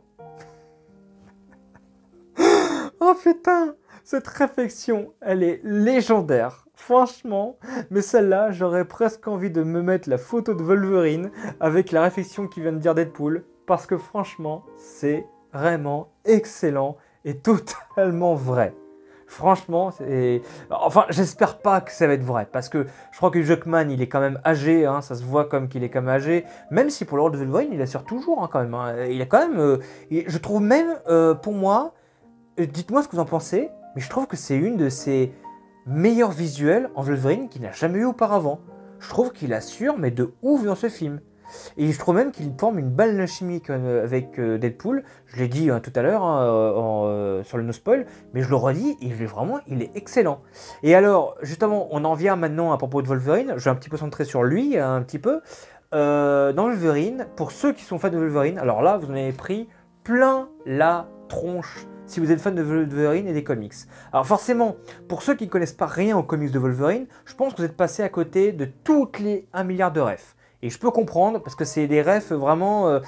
Oh putain, cette réflexion, elle est légendaire. Franchement, mais celle-là, j'aurais presque envie de me mettre la photo de Wolverine avec la réflexion qu'il vient de dire Deadpool, parce que franchement, c'est vraiment excellent et totalement vrai. Franchement, enfin, j'espère pas que ça va être vrai, parce que je crois que Jackman, il est quand même âgé, hein, ça se voit comme qu'il est quand même âgé, même si pour le rôle de Wolverine, il assure toujours, hein, quand même. Hein. Il a quand même, je trouve même, pour moi, dites-moi ce que vous en pensez, mais je trouve que c'est une de ses meilleurs visuels en Wolverine qu'il n'a jamais eu auparavant. Je trouve qu'il assure, mais de ouf dans ce film. Et je trouve même qu'il forme une balle chimique avec Deadpool. Je l'ai dit tout à l'heure hein, sur le no spoil, mais je le redis, il est excellent. Et alors, justement, on en vient maintenant à propos de Wolverine. Je vais un petit peu centrer sur lui, un petit peu. Dans Wolverine, pour ceux qui sont fans de Wolverine, alors là, vous en avez pris plein la tronche. Si vous êtes fan de Wolverine et des comics. Alors forcément, pour ceux qui ne connaissent pas rien aux comics de Wolverine, je pense que vous êtes passé à côté de toutes les 1 milliard de refs. Et je peux comprendre, parce que c'est des refs vraiment...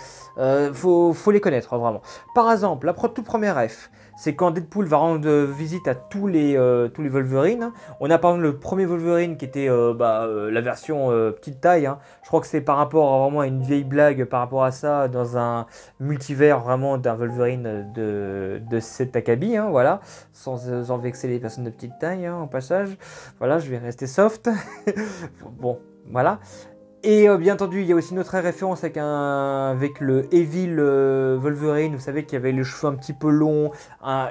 faut les connaître, vraiment. Par exemple, la toute première ref, c'est quand Deadpool va rendre visite à tous les Wolverine. On a par exemple le premier Wolverine qui était la version petite taille. Hein. Je crois que c'est par rapport vraiment à une vieille blague par rapport à ça, dans un multivers vraiment d'un Wolverine de cet acabit, hein, voilà. Sans en vexer les personnes de petite taille, hein, au passage. Voilà, je vais rester soft. Bon, voilà. Et bien entendu, il y a aussi une autre référence avec le Evil Wolverine, vous savez, qui avait les cheveux un petit peu longs, un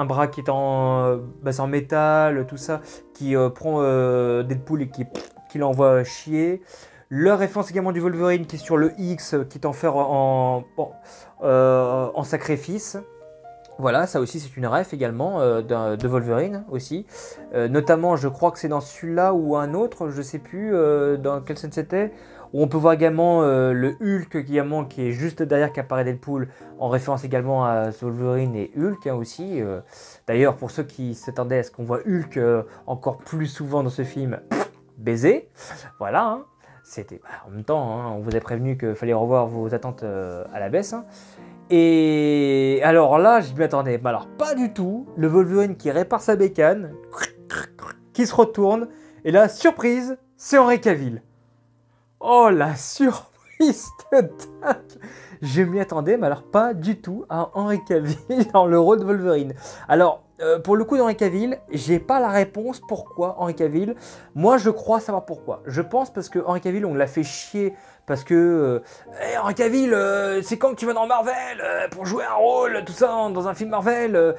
bras qui est en métal, tout ça, qui prend Deadpool et qui l'envoie chier. La référence également du Wolverine qui est sur le X, qui est en fer en sacrifice. Voilà, ça aussi c'est une ref également de Wolverine aussi. Notamment, je crois que c'est dans celui-là ou un autre, je sais plus dans quelle scène c'était, où on peut voir également le Hulk également, qui est juste derrière qui apparaît Deadpool, en référence également à Wolverine et Hulk hein, aussi. D'ailleurs, pour ceux qui s'attendaient à ce qu'on voit Hulk encore plus souvent dans ce film, baiser, voilà. Hein. C'était en même temps, hein, on vous a prévenu qu'il fallait revoir vos attentes à la baisse. Hein. Et alors là, je m'y attendais. Mais alors, pas du tout. Le Wolverine qui répare sa bécane, qui se retourne. Et là, surprise, c'est Henry Cavill. Oh, la surprise de dingue. Je m'y attendais, mais alors pas du tout à Henry Cavill dans le rôle de Wolverine. Alors, pour le coup d'Henry Cavill, j'ai pas la réponse pourquoi Henry Cavill. Moi, je crois savoir pourquoi. Je pense parce que Henry Cavill, on l'a fait chier. Parce que Henry Cavill, c'est quand que tu vas dans Marvel pour jouer un rôle, tout ça, dans un film Marvel.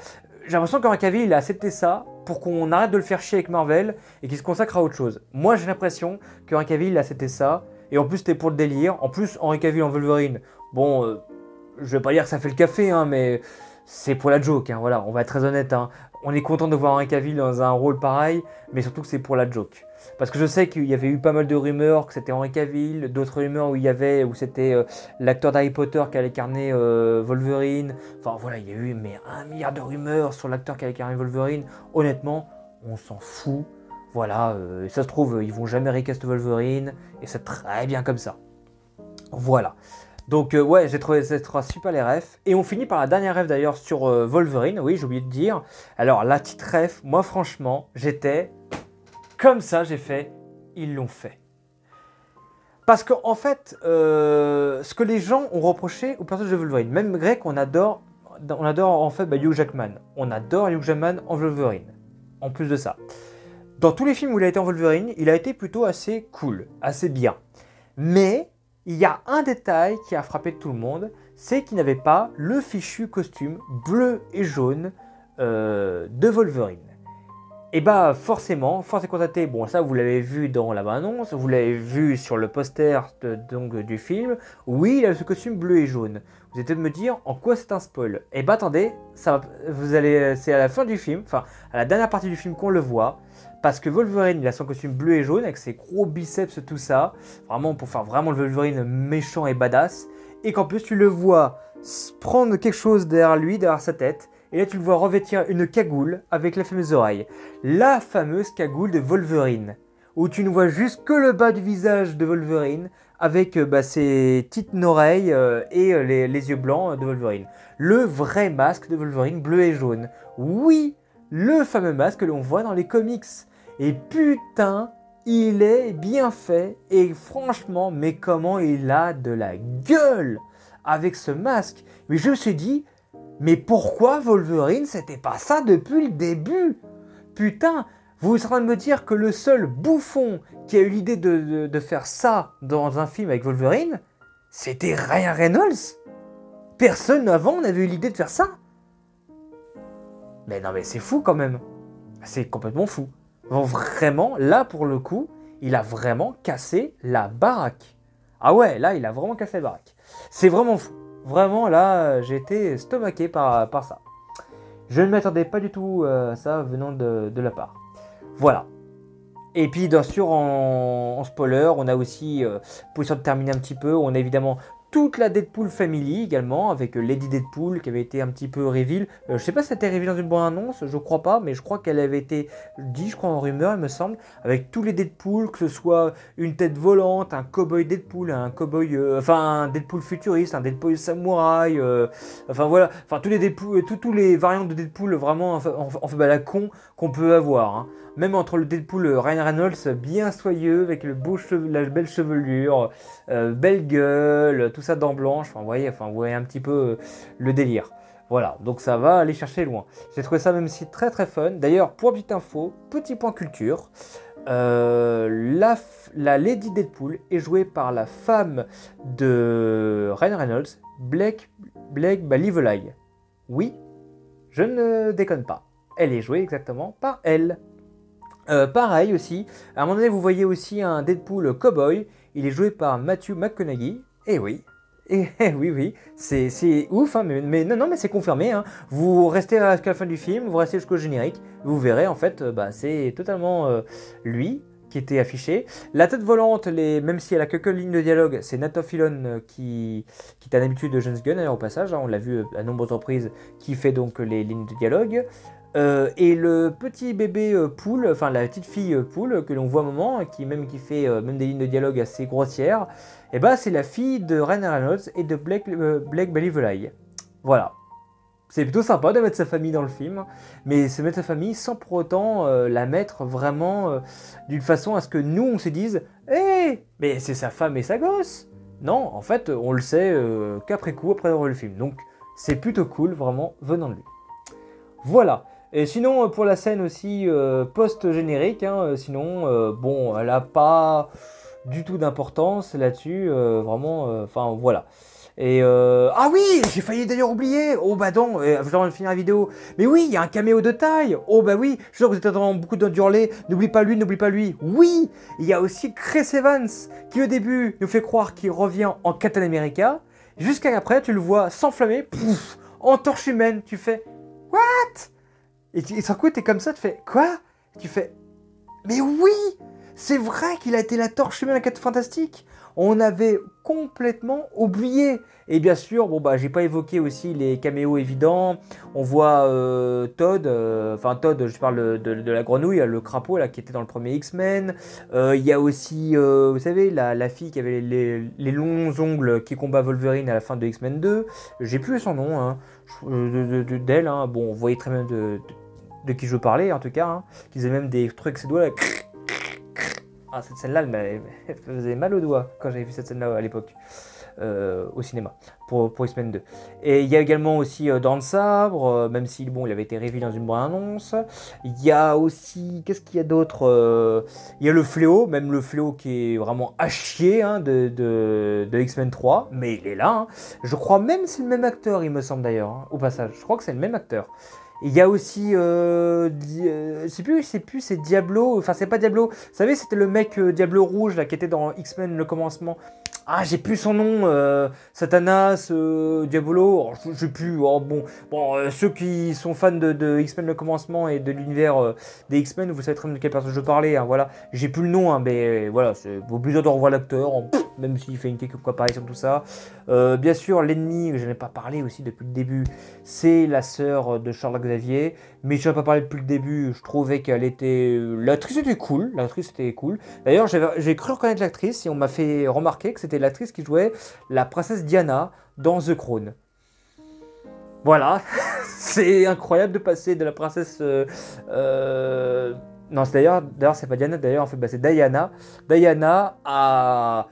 J'ai l'impression qu'Henry Cavill, il a accepté ça pour qu'on arrête de le faire chier avec Marvel et qu'il se consacre à autre chose. Moi, j'ai l'impression qu'Henry Cavill, il a accepté ça. Et en plus, c'était pour le délire. En plus, Henry Cavill en Wolverine, bon, je vais pas dire que ça fait le café, hein, mais c'est pour la joke. Hein, voilà, on va être très honnête. Hein. On est content de voir Henry Cavill dans un rôle pareil, mais surtout que c'est pour la joke. Parce que je sais qu'il y avait eu pas mal de rumeurs que c'était Henry Cavill, d'autres rumeurs où c'était l'acteur d'Harry Potter qui allait incarner Wolverine. Enfin voilà, il y a eu 1 milliard de rumeurs sur l'acteur qui allait incarner Wolverine. Honnêtement, on s'en fout. Voilà, ça se trouve, ils vont jamais recast Wolverine, et c'est très bien comme ça. Voilà. Donc ouais, j'ai trouvé cette super les refs. Et on finit par la dernière ref d'ailleurs sur Wolverine, oui, j'ai oublié de dire. Alors la petite ref, moi franchement, j'étais... Comme ça, j'ai fait, ils l'ont fait. Parce qu'en fait, ce que les gens ont reproché au personnage de Wolverine, même Greg, on adore en fait Hugh Jackman. On adore Hugh Jackman en Wolverine. En plus de ça. Dans tous les films où il a été en Wolverine, il a été plutôt assez cool, assez bien. Mais il y a un détail qui a frappé tout le monde, c'est qu'il n'avait pas le fichu costume bleu et jaune de Wolverine. Et bah forcément, force est constatée, bon ça vous l'avez vu dans la bande-annonce, vous l'avez vu sur le poster donc, du film, oui il a ce costume bleu et jaune. Vous allez peut-être me dire en quoi c'est un spoil. Et bah attendez, c'est à la fin du film, enfin à la dernière partie du film qu'on le voit, parce que Wolverine il a son costume bleu et jaune avec ses gros biceps tout ça, vraiment pour faire vraiment le Wolverine méchant et badass, et qu'en plus tu le vois prendre quelque chose derrière lui, derrière sa tête. Et là, tu le vois revêtir une cagoule avec la fameuse oreille. La fameuse cagoule de Wolverine. Où tu ne vois juste que le bas du visage de Wolverine avec ses petites oreilles et les yeux blancs de Wolverine. Le vrai masque de Wolverine bleu et jaune. Oui, le fameux masque que l'on voit dans les comics. Et putain, il est bien fait. Et franchement, mais comment il a de la gueule avec ce masque. Mais je me suis dit... Mais pourquoi Wolverine, c'était pas ça depuis le début? Putain, vous êtes en train de me dire que le seul bouffon qui a eu l'idée de faire ça dans un film avec Wolverine, c'était Ryan Reynolds? Personne avant n'avait eu l'idée de faire ça? Mais non mais c'est fou quand même. C'est complètement fou. Bon, vraiment, là pour le coup, il a vraiment cassé la baraque. Ah ouais, là il a vraiment cassé la baraque. C'est vraiment fou. Vraiment, là, j'ai été stomaqué par ça. Je ne m'attendais pas du tout à ça venant de la part. Voilà. Et puis, bien sûr, en spoiler, on a aussi, pour essayer de terminer un petit peu, on a évidemment toute la Deadpool Family également, avec Lady Deadpool qui avait été un petit peu reveal. Je sais pas si c'était reveal dans une bande-annonce, je crois pas, mais je crois qu'elle avait été dit, je crois en rumeur, il me semble, avec tous les Deadpool, que ce soit une tête volante, un cowboy Deadpool, un cowboy, un Deadpool futuriste, un Deadpool samouraï, enfin voilà, enfin tous les Deadpool, tous les variantes de Deadpool vraiment en fait la con qu'on peut avoir. Hein. Même entre le Deadpool Ryan Reynolds bien soyeux avec le beau la belle chevelure, belle gueule, tout ça dents blanches, vous voyez un petit peu le délire. Voilà, donc ça va aller chercher loin. J'ai trouvé ça même si très très fun. D'ailleurs, pour petite info, petit point culture, la Lady Deadpool est jouée par la femme de Ryan Reynolds, Blake Lively. Oui, je ne déconne pas. Elle est jouée exactement par elle. Pareil aussi, à un moment donné vous voyez aussi un Deadpool cowboy, il est joué par Matthew McConaughey, et oui, oui, c'est ouf, hein, mais non, mais c'est confirmé, hein. Vous restez jusqu'à la fin du film, vous restez jusqu'au générique, vous verrez en fait, c'est totalement lui qui était affiché. La tête volante, même si elle a quelques lignes de dialogue, c'est Nathan Fillion qui est à l'habitude de James Gunn, au passage, hein, on l'a vu à nombreuses reprises, qui fait donc les lignes de dialogue. Et le petit bébé poule, enfin la petite fille poule que l'on voit à un moment, qui fait même des lignes de dialogue assez grossières, et c'est la fille de Ryan Reynolds et de Blake Lively. Voilà. C'est plutôt sympa de mettre sa famille dans le film, mais se mettre sa famille sans pour autant la mettre vraiment d'une façon à ce que nous on se dise hey, mais c'est sa femme et sa gosse. Non, en fait on le sait qu'après coup, après avoir vu le film. Donc c'est plutôt cool, vraiment, venant de lui. Voilà. Et sinon, pour la scène aussi post-générique, hein, sinon, bon, elle n'a pas du tout d'importance là-dessus, vraiment, enfin, voilà. Et ah oui, j'ai failli d'ailleurs oublier. Oh bah non, je vais finir la vidéo. Mais oui, il y a un caméo de taille. Oh bah oui, je sais que vous êtes dans beaucoup d'hurler. N'oublie pas lui, n'oublie pas lui. Oui, il y a aussi Chris Evans qui au début nous fait croire qu'il revient en Captain America. Jusqu'à après, tu le vois s'enflammer, pouf, en torche humaine. Tu fais what? Et d'un coup, t'es comme ça, tu fais quoi? Tu fais mais oui, c'est vrai qu'il a été la torche humaine à 4 Fantastiques. On avait complètement oublié. Et bien sûr, bon j'ai pas évoqué aussi les caméos évidents. On voit Todd, Todd, je parle de la grenouille, le crapaud là qui était dans le premier X-Men. Il y a aussi, vous savez, la fille qui avait les longs ongles qui combat Wolverine à la fin de X-Men 2. J'ai plus son nom, hein, d'elle. Hein. Bon, vous voyez très bien de qui je parlais en tout cas. Hein, qui faisait même des trucs avec ses doigts là. Ah, cette scène-là, elle faisait mal aux doigts quand j'avais vu cette scène-là à l'époque, au cinéma, pour X-Men 2. Et il y a également aussi Dans le Sabre, même si bon, il avait été révélé dans une bande-annonce. Il y a aussi, qu'est-ce qu'il y a d'autre? Il y a le Fléau, même le Fléau qui est vraiment à chier hein, de X-Men 3, mais il est là. Hein. Je crois même que c'est le même acteur, il me semble d'ailleurs, hein, au passage. Je crois que c'est le même acteur. Il y a aussi, je sais plus, c'est Diablo, enfin c'est pas Diablo, vous savez c'était le mec Diablo Rouge là qui était dans X-Men le commencement. Ah, j'ai plus son nom, Satanas, Diabolo, oh, j'ai plus. Oh, bon, ceux qui sont fans de X-Men le commencement et de l'univers des X-Men, vous savez très bien de quelle personne je parlais. Hein, voilà, j'ai plus le nom, hein, mais voilà, c'est obligé de revoir l'acteur, même s'il fait une quelques apparitions tout ça. Bien sûr, l'ennemi, je n'en ai pas parlé aussi depuis le début, c'est la sœur de Charles Xavier, mais je n'en ai pas parlé depuis le début. Je trouvais qu'elle était, l'actrice était cool. D'ailleurs, j'ai cru reconnaître l'actrice et on m'a fait remarquer que c'était l'actrice qui jouait la princesse Diana dans The Crown. Voilà, c'est incroyable de passer de la princesse... non, d'ailleurs, c'est pas Diana, d'ailleurs, en fait, c'est Diana. Diana à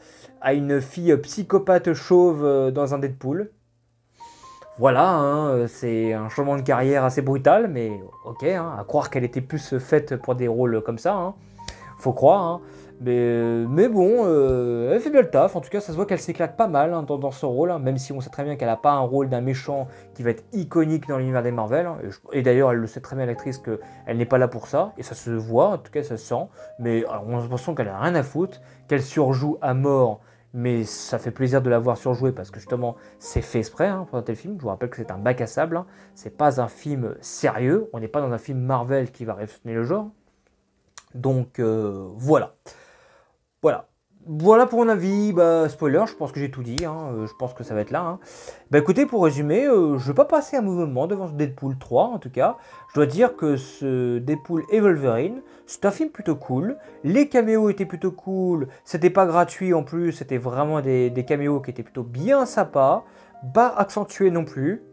une fille psychopathe chauve dans un Deadpool. Voilà, hein, c'est un changement de carrière assez brutal, mais ok, hein, à croire qu'elle était plus faite pour des rôles comme ça, hein, faut croire. Hein. Mais bon, elle fait bien le taf. En tout cas, ça se voit qu'elle s'éclate pas mal hein, dans ce rôle, hein, même si on sait très bien qu'elle n'a pas un rôle d'un méchant qui va être iconique dans l'univers des Marvel. Hein, et d'ailleurs, elle le sait très bien, l'actrice, qu'elle n'est pas là pour ça. Et ça se voit, en tout cas, ça se sent. Mais alors, on a l'impression qu'elle a rien à foutre, qu'elle surjoue à mort. Mais ça fait plaisir de la voir surjouer parce que justement, c'est fait exprès hein, pour un tel film. Je vous rappelle que c'est un bac à sable. Hein. C'est pas un film sérieux. On n'est pas dans un film Marvel qui va révolutionner le genre. Donc voilà. Voilà pour mon avis. Spoiler, je pense que j'ai tout dit. Hein. Je pense que ça va être là. Hein. Écoutez, pour résumer, je ne vais pas passer un mauvais moment devant ce Deadpool 3 en tout cas. Je dois dire que ce Deadpool et Wolverine, c'est un film plutôt cool. Les caméos étaient plutôt cool. C'était pas gratuit en plus. C'était vraiment des caméos qui étaient plutôt bien sympas. Pas accentués non plus.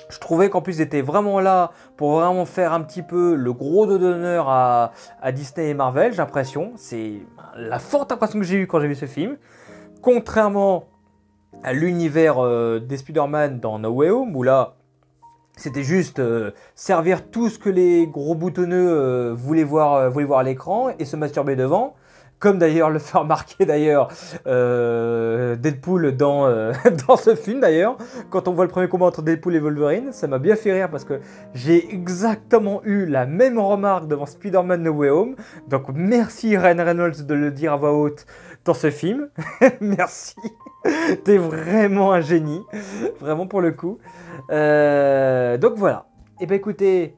Je trouvais qu'en plus ils étaient vraiment là pour vraiment faire un petit peu le gros dos d'honneur à Disney et Marvel, j'ai l'impression. C'est la forte impression que j'ai eue quand j'ai vu ce film. Contrairement à l'univers des Spider-Man dans No Way Home, où là, c'était juste servir tout ce que les gros boutonneux voulaient voir à l'écran et se masturber devant. Comme d'ailleurs le fait remarquer d'ailleurs Deadpool dans, dans ce film d'ailleurs. Quand on voit le premier combat entre Deadpool et Wolverine, ça m'a bien fait rire parce que j'ai exactement eu la même remarque devant Spider-Man No Way Home. Donc merci Ryan Reynolds de le dire à voix haute dans ce film. Merci. T'es vraiment un génie. Vraiment pour le coup. Donc voilà. Et ben écoutez,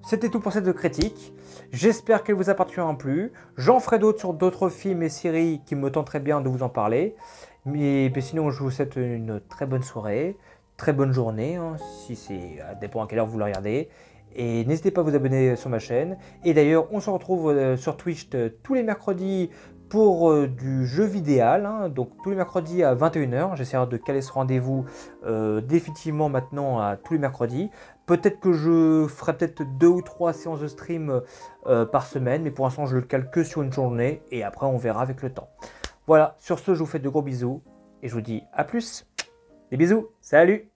c'était tout pour cette critique. J'espère qu'elle vous a particulièrement plu. J'en ferai d'autres sur d'autres films et séries qui me tenteraient bien de vous en parler. Mais sinon, je vous souhaite une très bonne soirée, très bonne journée, hein, si c'est à dépend à quelle heure vous le regardez. Et n'hésitez pas à vous abonner sur ma chaîne. Et d'ailleurs, on se retrouve sur Twitch tous les mercredis pour du jeu vidéo. Hein, donc tous les mercredis à 21h. J'essaierai de caler ce rendez-vous définitivement maintenant à tous les mercredis. Peut-être que je ferai peut-être 2 ou 3 séances de stream par semaine, mais pour l'instant je le cale que sur une journée et après on verra avec le temps. Voilà, sur ce je vous fais de gros bisous et je vous dis à plus. Des bisous, salut!